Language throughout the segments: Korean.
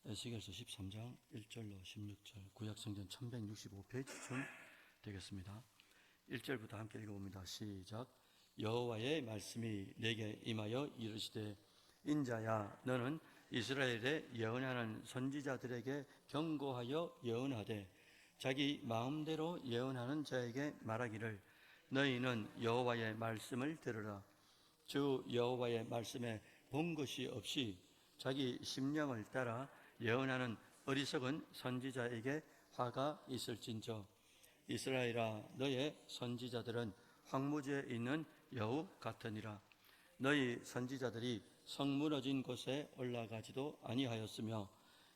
에스겔서 13장 1절로 16절, 구약성경 1165페이지쯤 되겠습니다. 1절부터 함께 읽어봅니다. 시작. 여호와의 말씀이 내게 임하여 이르시되, 인자야, 너는 이스라엘에 예언하는 선지자들에게 경고하여 예언하되, 자기 마음대로 예언하는 자에게 말하기를, 너희는 여호와의 말씀을 들으라. 주 여호와의 말씀에 본 것이 없이 자기 심령을 따라 예언하는 어리석은 선지자에게 화가 있을진저. 이스라엘아, 너의 선지자들은 황무지에 있는 여우 같으니라. 너희 선지자들이 성 무너진 곳에 올라가지도 아니하였으며,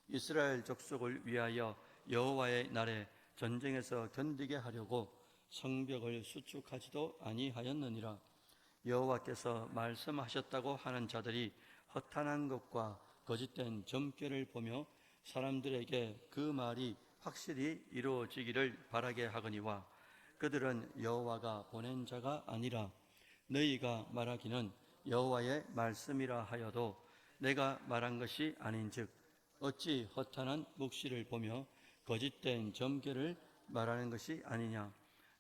이스라엘 족속을 위하여 여호와의 날에 전쟁에서 견디게 하려고 성벽을 수축하지도 아니하였느니라. 여호와께서 말씀하셨다고 하는 자들이 허탄한 것과 거짓된 점괘를 보며 사람들에게 그 말이 확실히 이루어지기를 바라게 하거니와, 그들은 여호와가 보낸 자가 아니라 너희가 말하기는 여호와의 말씀이라 하여도 내가 말한 것이 아닌즉, 어찌 허탄한 묵시를 보며 거짓된 점괘를 말하는 것이 아니냐.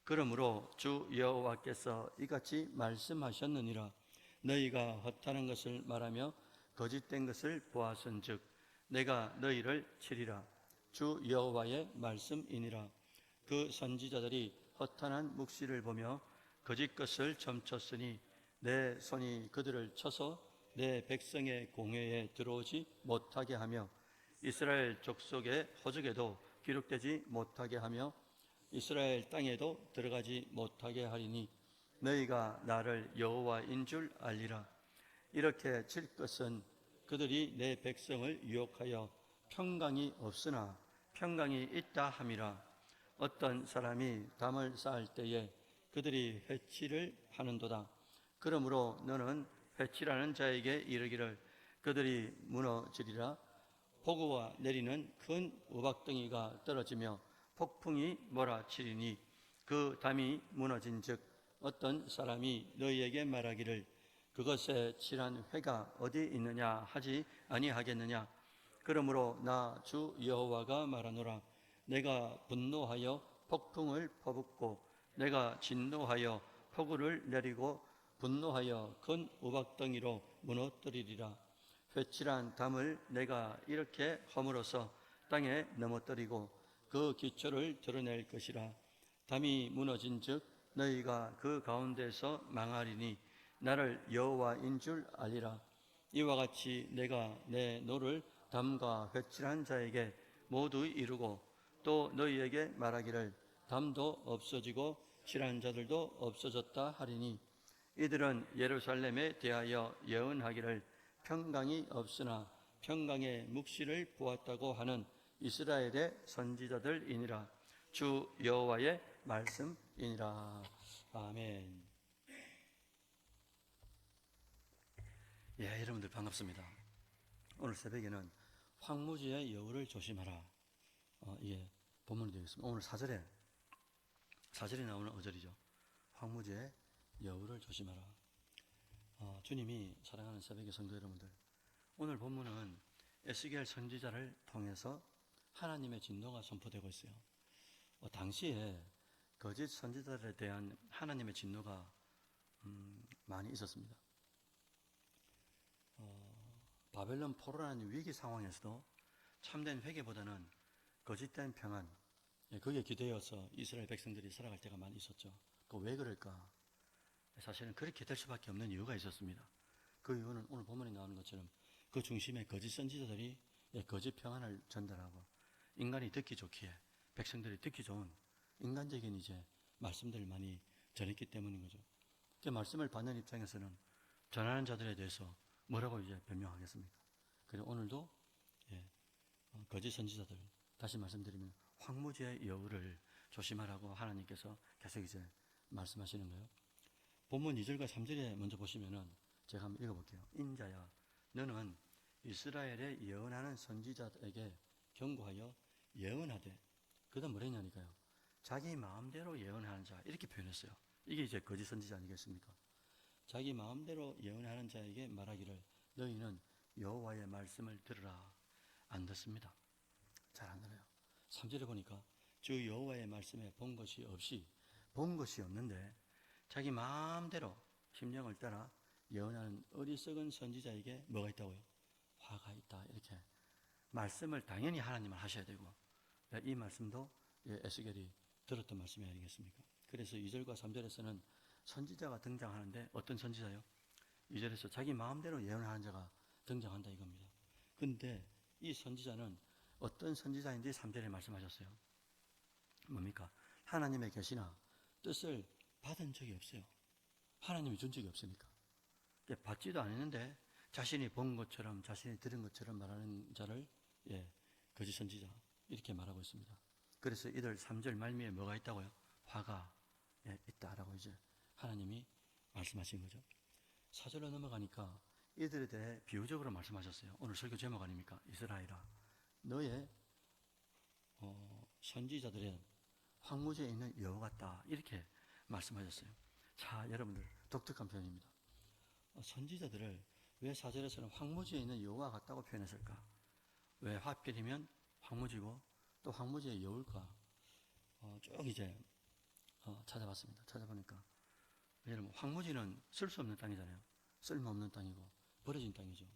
그러므로 주 여호와께서 이같이 말씀하셨느니라. 너희가 허탄한 것을 말하며 거짓된 것을 보았은즉 내가 너희를 치리라. 주 여호와의 말씀이니라. 그 선지자들이 허탄한 묵시를 보며 거짓 것을 점쳤으니 내 손이 그들을 쳐서 내 백성의 공회에 들어오지 못하게 하며 이스라엘 족속의 호적에도 기록되지 못하게 하며 이스라엘 땅에도 들어가지 못하게 하리니 너희가 나를 여호와인 줄 알리라. 이렇게 칠 것은 그들이 내 백성을 유혹하여 평강이 없으나 평강이 있다 함이라. 어떤 사람이 담을 쌓을 때에 그들이 회치를 하는도다. 그러므로 너는 회치라는 자에게 이르기를, 그들이 무너지리라. 폭우가 내리는 큰 우박덩이가 떨어지며 폭풍이 몰아치리니 그 담이 무너진 즉 어떤 사람이 너희에게 말하기를, 그것에 칠한 회가 어디 있느냐 하지 아니하겠느냐. 그러므로 나 주 여호와가 말하노라. 내가 분노하여 폭풍을 퍼붓고 내가 진노하여 폭우를 내리고 분노하여 큰 우박덩이로 무너뜨리리라. 회칠한 담을 내가 이렇게 허물어서 땅에 넘어뜨리고 그 기초를 드러낼 것이라. 담이 무너진 즉 너희가 그 가운데서 망하리니 나를 여호와인 줄 알리라. 이와 같이 내가 내 노를 담과 회칠한 자에게 모두 이루고 또 너희에게 말하기를, 담도 없어지고 칠한 자들도 없어졌다 하리니, 이들은 예루살렘에 대하여 예언하기를 평강이 없으나 평강의 묵시를 보았다고 하는 이스라엘의 선지자들이니라. 주 여호와의 말씀이니라. 아멘. 예, 여러분들 반갑습니다. 오늘 새벽에는 황무지의 여우를 조심하라, 이게 본문이 되겠습니다. 오늘 4절에 나오는 어절이죠. 황무지의 여우를 조심하라. 주님이 사랑하는 새벽의 성도 여러분들, 오늘 본문은 에스겔 선지자를 통해서 하나님의 진노가 선포되고 있어요. 당시에 거짓 선지자들에 대한 하나님의 진노가 많이 있었습니다. 바벨론 포로라는 위기 상황에서도 참된 회개보다는 거짓된 평안, 거기에 기대어서 이스라엘 백성들이 살아갈 때가 많이 있었죠. 왜 그럴까? 사실은 그렇게 될 수밖에 없는 이유가 있었습니다. 그 이유는 오늘 본문에 나오는 것처럼 그 중심에 거짓 선지자들이 거짓 평안을 전달하고 인간이 듣기 좋기에, 백성들이 듣기 좋은 인간적인 이제 말씀들을 많이 전했기 때문인 거죠. 그 말씀을 받는 입장에서는 전하는 자들에 대해서 뭐라고 이제 변명하겠습니까? 그래서 오늘도 거짓 선지자들, 다시 말씀드리면 황무지의 여우를 조심하라고 하나님께서 계속 이제 말씀하시는 거예요. 본문 2절과 3절에 먼저 보시면은 제가 한번 읽어볼게요. 인자야, 너는 이스라엘에 예언하는 선지자에게 경고하여 예언하되, 그 다음 뭐라 했냐니까요. 자기 마음대로 예언하는 자, 이렇게 표현했어요. 이게 이제 거짓 선지자 아니겠습니까? 자기 마음대로 예언하는 자에게 말하기를, 너희는 여호와의 말씀을 들으라. 안 듣습니다. 잘 안 들어요. 3절에 보니까 주 여호와의 말씀에 본 것이 없는데 자기 마음대로 심령을 따라 예언하는 어리석은 선지자에게 뭐가 있다고요? 화가 있다. 이렇게 말씀을 당연히 하나님을 하셔야 되고, 이 말씀도 에스겔이 들었던 말씀이 아니겠습니까? 그래서 2절과 3절에서는 선지자가 등장하는데 어떤 선지자요? 2절에서 자기 마음대로 예언하는 자가 등장한다 이겁니다. 근데 이 선지자는 어떤 선지자인지 3절에 말씀하셨어요. 뭡니까? 하나님의 계시나 뜻을 받은 적이 없어요. 하나님이 준 적이 없으니까. 받지도 않았는데 자신이 본 것처럼 자신이 들은 것처럼 말하는 자를 거짓 선지자 이렇게 말하고 있습니다. 그래서 이들 3절 말미에 뭐가 있다고요? 화가 있다라고 이제 하나님이 말씀하신 거죠. 4절로 넘어가니까 이들에 대해 비유적으로 말씀하셨어요. 오늘 설교 제목 아닙니까? 이스라엘아, 너의 선지자들의 황무지에 있는 여호 같다 이렇게 말씀하셨어요. 자, 여러분들 독특한 표현입니다. 선지자들을 왜 4절에서는 황무지에 있는 여호와 같다고 표현했을까? 왜 하필이면 황무지고 또 황무지의 여울까? 쭉 이제 찾아봤습니다. 찾아보니까 여러분 황무지는 쓸 수 없는 땅이잖아요. 쓸모없는 땅이고 버려진 땅이죠.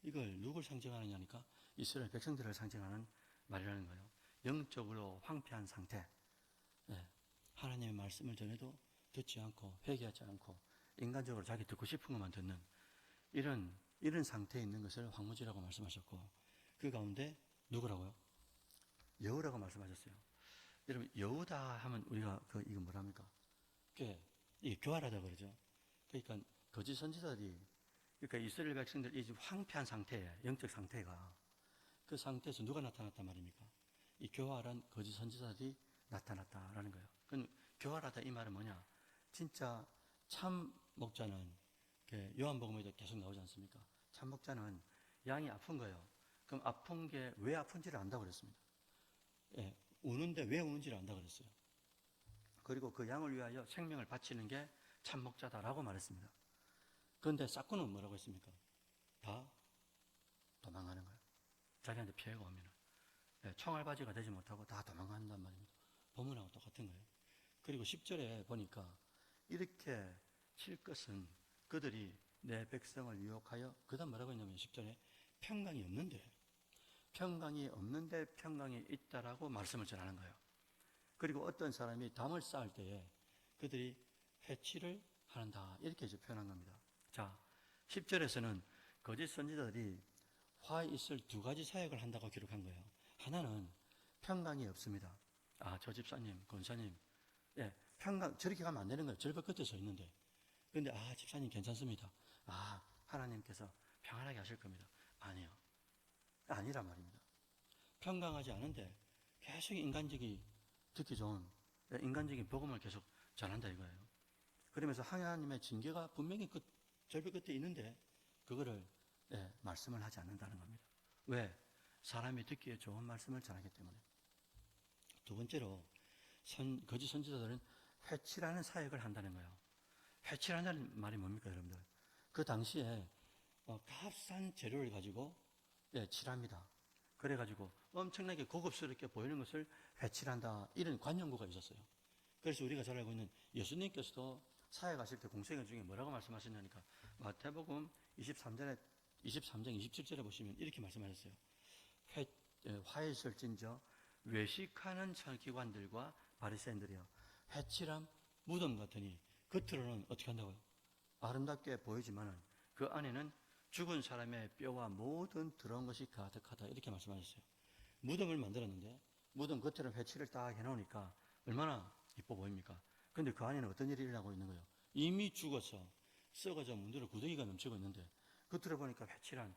이걸 누굴 상징하느냐니까 이스라엘 백성들을 상징하는 말이라는 거예요. 영적으로 황폐한 상태. 하나님의 말씀을 전해도 듣지 않고 회개하지 않고 인간적으로 자기 듣고 싶은 것만 듣는 이런 상태에 있는 것을 황무지라고 말씀하셨고, 그 가운데 누구라고요? 여우라고 말씀하셨어요. 여러분 여우다 하면 우리가 이거 뭐랍니까? 이게 교활하다 그러죠. 그러니까 거짓 선지자들이, 그러니까 이스라엘 백성들 이 황폐한 상태, 영적 상태가 그 상태에서 누가 나타났단 말입니까? 이 교활한 거짓 선지자들이 나타났다라는 거예요. 그럼 교활하다 이 말은 뭐냐? 진짜 참 목자는 요한복음에도 계속 나오지 않습니까? 참 목자는 양이 아픈 거예요. 그럼 아픈 게 왜 아픈지를 안다고 그랬습니다. 우는데 왜 우는지를 안다고 그랬어요. 그리고 그 양을 위하여 생명을 바치는 게 참 목자다라고 말했습니다. 그런데 싹구는 뭐라고 했습니까? 다 도망가는 거예요. 자기한테 피해가 오면 총알바지가 되지 못하고 다 도망간단 말입니다. 본문하고 똑같은 거예요. 그리고 10절에 보니까 이렇게 칠 것은 그들이 내 백성을 유혹하여, 그 다음 뭐라고 했냐면 10절에 평강이 없는데 평강이 있다라고 말씀을 전하는 거예요. 그리고 어떤 사람이 담을 쌓을 때에 그들이 해치를 하는다 이렇게 이제 표현한 겁니다. 자, 10절에서는 거짓 선지자들이 화에 있을 두 가지 사역을 한다고 기록한 거예요. 하나는 평강이 없습니다. 저 집사님, 권사님, 평강, 저렇게 가면 안 되는 거예요. 절벽 끝에 서 있는데. 근데, 집사님 괜찮습니다. 하나님께서 평안하게 하실 겁니다. 아니요. 아니란 말입니다. 평강하지 않은데 계속 듣기 좋은 인간적인 복음을 계속 전한다 이거예요. 그러면서 하나님의 징계가 분명히 그 절벽 끝에 있는데 그거를 말씀을 하지 않는다는 겁니다. 왜? 사람이 듣기에 좋은 말씀을 전하기 때문에. 두 번째로 거짓 선지자들은 회칠하는 사역을 한다는 거예요. 회칠한다는 말이 뭡니까 여러분들? 그 당시에 값싼 재료를 가지고 칠합니다. 그래가지고 엄청나게 고급스럽게 보이는 것을 회칠한다 이런 관념구가 있었어요. 그래서 우리가 잘 알고 있는 예수님께서도 사역하실 때 공생애 중에 뭐라고 말씀하셨냐니까 마태복음 23장 27절에 보시면 이렇게 말씀하셨어요. 화에 설진저 외식하는 서기관들과 바리새인들이여 회칠한 무덤 같으니 겉으로는 어떻게 한다고요? 아름답게 보이지만은 그 안에는 죽은 사람의 뼈와 모든 더러운 것이 가득하다 이렇게 말씀하셨어요. 무덤을 만들었는데 무덤 겉에는 회칠을 딱 해놓으니까 얼마나 이뻐 보입니까? 근데 그 안에는 어떤 일이 일어나고 있는 거예요? 이미 죽어서 썩어져 문드러 구덩이가 넘치고 있는데 겉으로 보니까 회칠한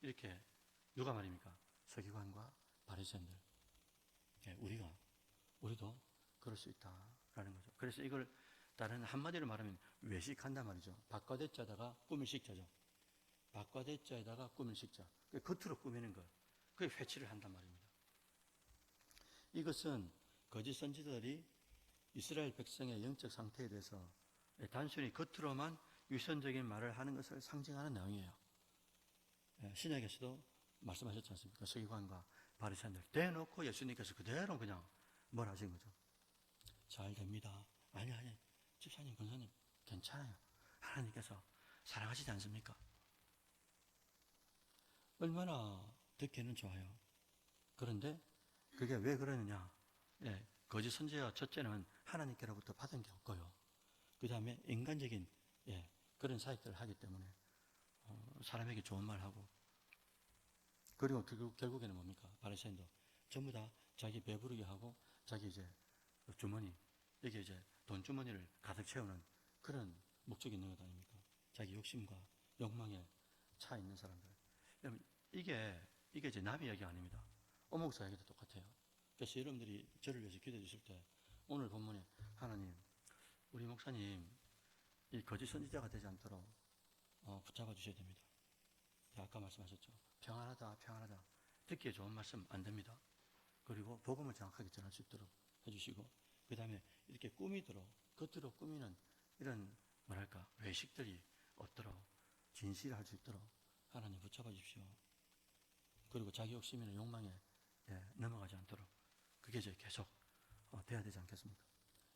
이렇게 누가 말입니까? 서기관과 바리새인들. 우리도 그럴 수 있다라는 거죠. 그래서 이걸 다른 한마디로 말하면 외식한단 말이죠. 박과대 자다가 꿈을 식자죠. 박과대 자에다가 꿈을 식자. 겉으로 꾸미는 것. 그게 회치를 한단 말입니다. 이것은 거짓 선지자들이 이스라엘 백성의 영적 상태에 대해서 단순히 겉으로만 위선적인 말을 하는 것을 상징하는 내용이에요. 신약에서도 말씀하셨지 않습니까? 서기관과 바리새인들 대놓고 예수님께서 그대로 그냥 뭘 하신 거죠? 잘 됩니다. 아니, 집사님, 권사님, 괜찮아요. 하나님께서 사랑하시지 않습니까? 얼마나 듣기는 좋아요. 그런데 그게 왜 그러느냐? 예, 거짓 선지자가 첫째는 하나님께로부터 받은 게 없고요. 그 다음에 인간적인 그런 사역들을 하기 때문에 사람에게 좋은 말 하고, 그리고 결국에는 뭡니까? 바리새인도 전부 다 자기 배부르게 하고 자기 이제 주머니, 여기 이제 돈 주머니를 가득 채우는 그런 목적이 있는 것 아닙니까? 자기 욕심과 욕망에 차 있는 사람들. 여러분, 이게 이제 남의 이야기 아닙니다. 어목사 이야기도 똑같아요. 그래서 여러분들이 저를 위해서 기도해 주실 때 오늘 본문에 하나님, 우리 목사님 이 거짓 선지자가 되지 않도록 붙잡아 주셔야 됩니다. 아까 말씀하셨죠. 평안하다, 평안하다. 듣기에 좋은 말씀 안 됩니다. 그리고 복음을 정확하게 전할 수 있도록 해주시고, 그 다음에 이렇게 꾸미도록, 겉으로 꾸미는 이런 뭐랄까 외식들이 없도록 진실할 수 있도록 하나님 붙잡아 주십시오. 그리고 자기 욕심이나 욕망에 넘어가지 않도록 그게 이제 계속 돼야 되지 않겠습니까?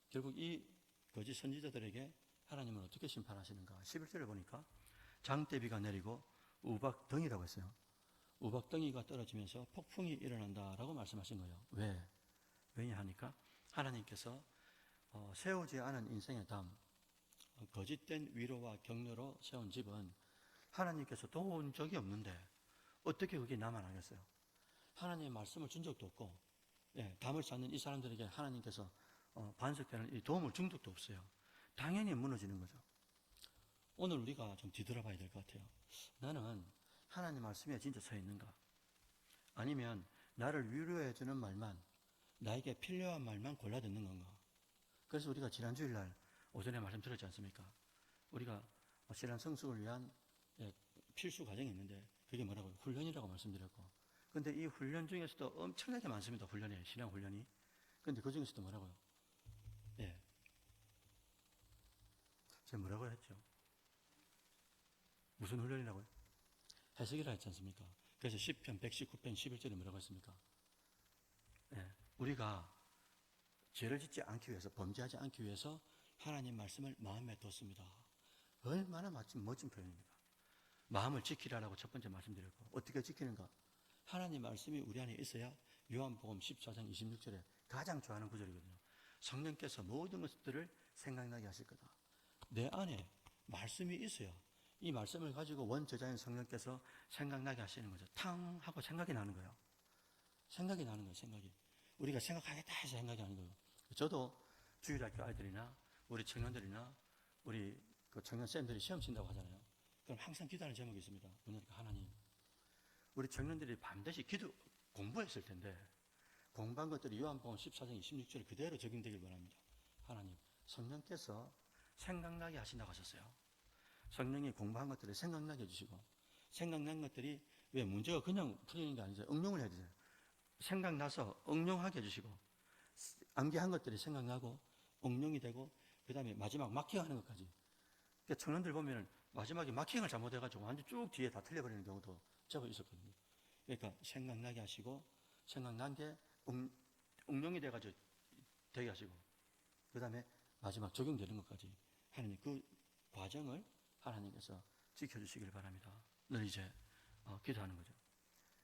결국 이 거짓 선지자들에게 하나님은 어떻게 심판하시는가? 11절에 보니까 장대비가 내리고 우박덩이라고 했어요. 우박덩이가 떨어지면서 폭풍이 일어난다라고 말씀하신 거예요. 왜? 왜냐하니까 하나님께서 세우지 않은 인생의 담, 거짓된 위로와 격려로 세운 집은 하나님께서 도운 적이 없는데 어떻게 그게 남아나겠어요? 하나님의 말씀을 준 적도 없고, 담을 쌓는 이 사람들에게 하나님께서 반석되는 이 도움을 준 적도 없어요. 당연히 무너지는 거죠. 오늘 우리가 좀 뒤돌아봐야 될 것 같아요. 나는 하나님 말씀에 진짜 서 있는가? 아니면 나를 위로해주는 말만, 나에게 필요한 말만 골라 듣는 건가? 그래서 우리가 지난 주일날 오전에 말씀 들었지 않습니까? 우리가 신앙 성숙을 위한 필수 과정이 있는데 그게 뭐라고요? 훈련이라고 말씀드렸고, 근데 이 훈련 중에서도 엄청나게 많습니다. 훈련이, 신앙 훈련이. 근데 그 중에서도 뭐라고요? 제가 뭐라고 했죠? 무슨 훈련이라고요? 해석이라 했지 않습니까? 그래서 10편 119편 11절에 뭐라고 했습니까? 우리가 죄를 짓지 않기 위해서, 범죄하지 않기 위해서 하나님 말씀을 마음에 뒀습니다. 얼마나 멋진 표현입니까? 마음을 지키라라고 첫 번째 말씀드렸고, 어떻게 지키는가? 하나님 말씀이 우리 안에 있어야 요한복음 14장 26절에 가장 좋아하는 구절이거든요. 성령께서 모든 것들을 생각나게 하실 거다. 내 안에 말씀이 있어야 이 말씀을 가지고 원저자인 성령께서 생각나게 하시는 거죠. 탕 하고 생각이 나는 거예요. 생각이 나는 거예요. 생각이. 우리가 생각하겠다 해서 생각이 나는 거예요. 저도 주일학교 아이들이나 우리 청년들이나 우리 그 청년쌤들이 시험 친다고 하잖아요. 그럼 항상 기도하는 제목이 있습니다. 뭐냐니까 하나님, 우리 청년들이 반드시 공부했을 텐데 공부한 것들이 요한복음 14장 26절 그대로 적용되길 원합니다. 하나님, 성령께서 생각나게 하신다고 하셨어요. 성령이 공부한 것들을 생각나게 해주시고, 생각난 것들이 왜 문제가 그냥 풀리는 게 아니죠. 응용을 해주세요. 생각나서 응용하게 해주시고, 암기한 것들이 생각나고 응용이 되고, 그 다음에 마지막 마킹하는 것까지. 그러니까 청년들 보면 마지막에 마킹을 잘못해가지고 완전 쭉 뒤에 다 틀려버리는 경우도 제법 있었거든요. 그러니까 생각나게 하시고, 생각난 게 응용이 돼가지고 되게 하시고, 그 다음에 마지막 적용되는 것까지 하나님 그 과정을 하나님께서 지켜주시길 바랍니다. 늘 이제 기도하는 거죠.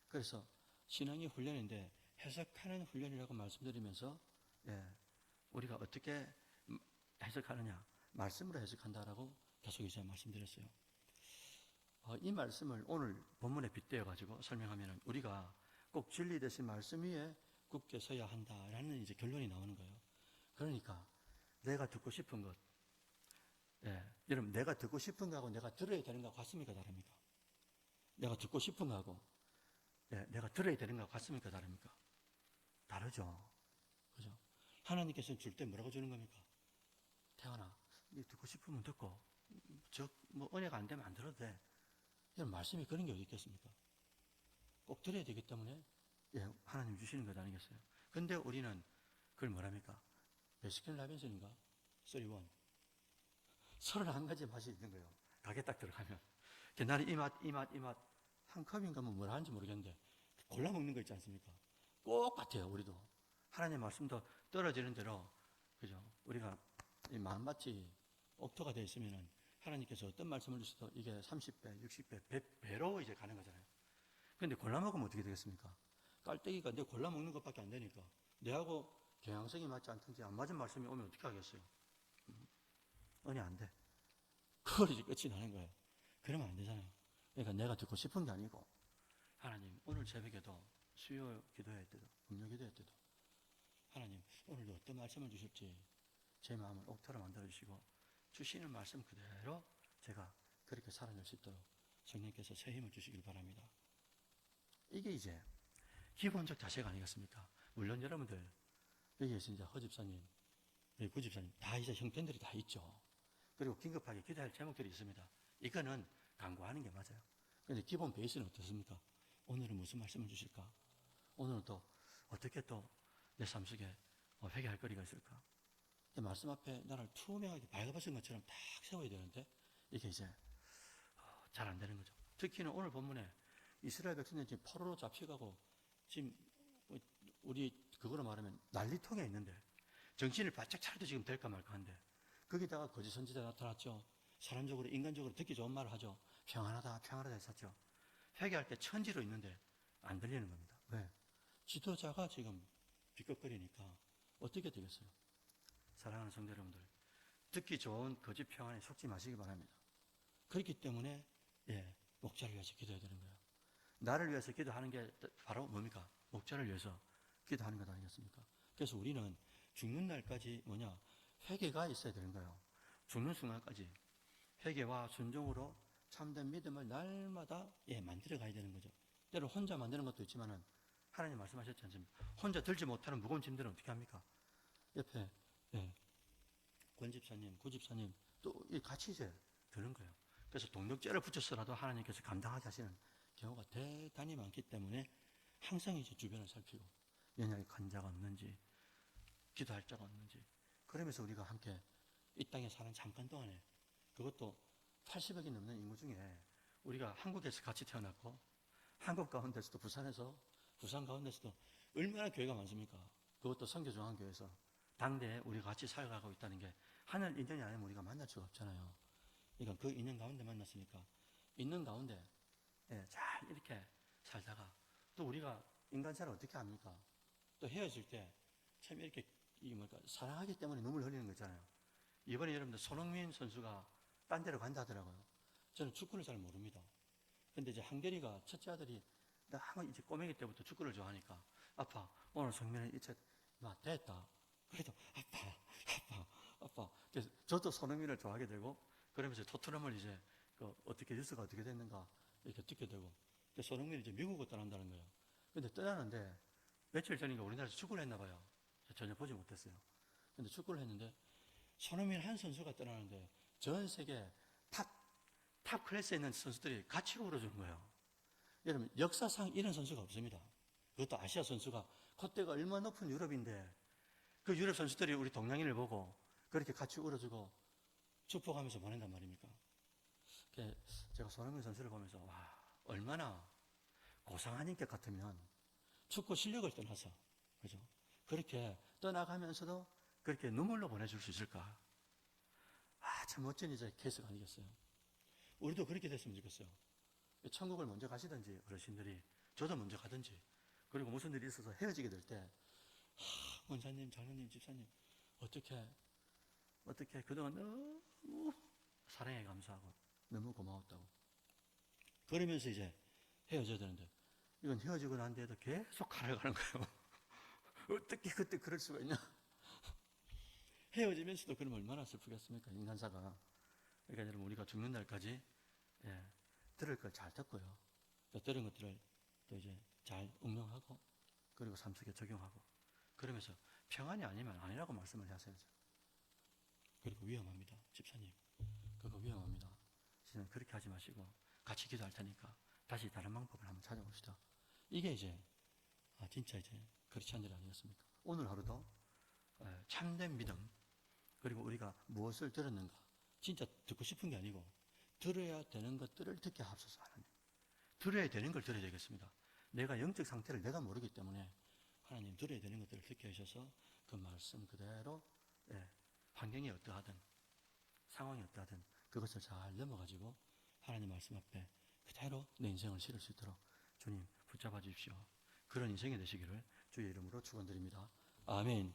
그래서 신앙의 훈련인데 해석하는 훈련이라고 말씀드리면서 우리가 어떻게 해석하느냐, 말씀으로 해석한다라고 계속 이제 말씀드렸어요. 이 말씀을 오늘 본문에 빗대어 가지고 설명하면 우리가 꼭 진리 되신 말씀 위에 굳게 서야 한다라는 이제 결론이 나오는 거예요. 그러니까 내가 듣고 싶은 것, 여러분, 내가 듣고 싶은 거하고 내가 들어야 되는 거 같습니까, 다릅니까? 내가 듣고 싶은 거하고 내가 들어야 되는 거 같습니까, 다릅니까? 다르죠. 그죠? 하나님께서는 줄 때 뭐라고 주는 겁니까? 태환아, 네 듣고 싶으면 듣고, 뭐 은혜가 안 되면 안 들어도 돼. 이런 말씀이 그런 게 어디 있겠습니까? 꼭 들어야 되기 때문에 하나님 주시는 것 아니겠어요? 근데 우리는 그걸 뭐랍니까? 베스킨 라빈슨인가? 31. 31가지 맛이 있는 거예요. 가게 딱 들어가면. 나는 이 맛, 이 맛, 이 맛 한 컵인가 뭘 하는지 모르겠는데 골라 먹는 거 있지 않습니까? 꼭 같아요. 우리도 하나님의 말씀도 떨어지는 대로, 그죠? 우리가 이 마음밭이 옥토가 되어 있으면은 하나님께서 어떤 말씀을 주셔도 이게 30배, 60배, 100배로 이제 가는 거잖아요. 근데 골라 먹으면 어떻게 되겠습니까? 깔때기가 내 골라 먹는 것밖에 안 되니까 내하고 경향성이 맞지 않든지 안 맞은 말씀이 오면 어떻게 하겠어요? 은혜 안 돼. 그걸 이제 끝이 나는 거예요. 그러면 안 되잖아요. 그러니까 내가 듣고 싶은 게 아니고, 하나님, 오늘 새벽에도 수요 기도할 때도, 금요 기도할 때도, 하나님, 오늘도 어떤 말씀을 주실지 제 마음을 옥토로 만들어주시고, 주시는 말씀 그대로 제가 그렇게 살아낼 수 있도록 성령께서 새 힘을 주시길 바랍니다. 이게 이제 기본적 자세가 아니겠습니까? 물론 여러분들, 여기에서 이제 허집사님, 구집사님, 다 이제 형편들이 다 있죠. 그리고 긴급하게 기도할 제목들이 있습니다. 이거는 강구하는 게 맞아요. 그런데 기본 베이스는 어떻습니까? 오늘은 무슨 말씀을 주실까? 오늘은 또 어떻게 또 내 삶 속에 회개할 거리가 있을까? 말씀 앞에 나를 투명하게 밝아버린 것처럼 딱 세워야 되는데 이게 이제 잘 안 되는 거죠. 특히는 오늘 본문에 이스라엘 백성들이 지금 포로로 잡혀가고 지금 우리 그거로 말하면 난리통에 있는데 정신을 바짝 차려도 지금 될까 말까 한데 거기다가 거짓 선지자 나타났죠. 사람적으로 인간적으로 듣기 좋은 말을 하죠. 평안하다 평안하다 했었죠. 회개할 때 천지로 있는데 안 들리는 겁니다. 왜? 지도자가 지금 비겁거리니까 어떻게 되겠어요? 사랑하는 성도 여러분들, 듣기 좋은 거짓 평안에 속지 마시기 바랍니다. 그렇기 때문에 목자를 위해서 기도해야 되는 거예요. 나를 위해서 기도하는 게 바로 뭡니까? 목자를 위해서 기도하는 것 아니겠습니까? 그래서 우리는 죽는 날까지 회개가 있어야 되는 거예요. 죽는 순간까지 회개와 순종으로 참된 믿음을 날마다 만들어 가야 되는 거죠. 때로 혼자 만드는 것도 있지만은 하나님 말씀하셨지 않습니까? 혼자 들지 못하는 무거운 짐들은 어떻게 합니까? 옆에 권집사님, 구집사님 또 같이 이제 드는 거예요. 그래서 동력제를 붙여서라도 하나님께서 감당하게 하시는 경우가 대단히 많기 때문에 항상 이제 주변을 살피고 연약에 간자가 없는지 기도할 자가 없는지 그러면서 우리가 함께 이 땅에 사는 잠깐 동안에 그것도 80억이 넘는 인구 중에 우리가 한국에서 같이 태어났고 한국 가운데서도 부산 가운데서도 얼마나 교회가 많습니까? 그것도 선교중앙교회에서 당대에 우리가 같이 살아가고 있다는 게 하늘 인연이 아니면 우리가 만날 수가 없잖아요. 그러니까 그 인연 가운데 만났으니까 있는 가운데 잘 이렇게 살다가 또 우리가 인간사를 어떻게 합니까? 또 헤어질 때 참 이렇게 사랑하기 때문에 눈물 흘리는 거 있잖아요. 이번에 여러분들 손흥민 선수가 딴 데로 간다 하더라고요. 저는 축구를 잘 모릅니다. 근데 이제 한결이가 첫째 아들이 나 이제 꼬맹이 때부터 축구를 좋아하니까 아빠 오늘 성민이 이제 됐다. 그래도 아빠. 그래서 저도 손흥민을 좋아하게 되고 그러면서 토트넘을 이제 어떻게 뉴스가 어떻게 됐는가 이렇게 듣게 되고 손흥민이 이제 미국으로 떠난다는 거예요. 근데 떠나는데 며칠 전인가 우리나라에서 축구를 했나 봐요. 전혀 보지 못했어요. 근데 축구를 했는데 손흥민 한 선수가 떠나는데 전 세계 탑 클래스에 있는 선수들이 같이 울어주는 거예요. 여러분 역사상 이런 선수가 없습니다. 그것도 아시아 선수가 콧대가 얼마나 높은 유럽인데 그 유럽 선수들이 우리 동양인을 보고 그렇게 같이 울어주고 축복하면서 보낸단 말입니까? 제가 손흥민 선수를 보면서 와 얼마나 고상한 인격 같으면 축구 실력을 떠나서 그죠? 그렇게 떠나가면서도 그렇게 눈물로 보내줄 수 있을까? 참 멋진 이제 케이스가 아니겠어요? 우리도 그렇게 됐으면 좋겠어요. 천국을 먼저 가시든지 어르신들이 저도 먼저 가든지 그리고 무슨 일이 있어서 헤어지게 될 때 원사님, 장로님, 집사님 어떻게 그동안 너무 사랑에 감사하고 너무 고마웠다고 그러면서 이제 헤어져야 되는데 이건 헤어지고 난 뒤에도 계속 갈아가는 거예요. 어떻게 그때 그럴 수가 있냐? 헤어지면서도 그럼 얼마나 슬프겠습니까? 인간사가. 그러니까 여러분 우리가 죽는 날까지 들을 걸 잘 듣고요. 들은 것들을 또 이제 잘 응용하고 그리고 삶 속에 적용하고 그러면서 평안이 아니면 아니라고 말씀을 하셔야죠. 그리고 위험합니다. 집사님. 그거 위험합니다. 진짜 그렇게 하지 마시고 같이 기도할 테니까 다시 다른 방법을 한번 찾아봅시다. 이게 이제 진짜 이제 크리스찬들 아니겠습니까? 오늘 하루도 참된 믿음 그리고 우리가 무엇을 들었는가 진짜 듣고 싶은 게 아니고 들어야 되는 것들을 듣게 하옵소서 하나님. 들어야 되는 걸 들어야 되겠습니다. 내가 영적 상태를 내가 모르기 때문에 하나님 들어야 되는 것들을 듣게 하셔서 그 말씀 그대로 환경이 어떠하든 상황이 어떠하든 그것을 잘 넘어가지고 하나님 말씀 앞에 그대로 내 인생을 실을 수 있도록 주님 붙잡아 주십시오. 그런 인생이 되시기를 주의 이름으로 축원드립니다. 아멘.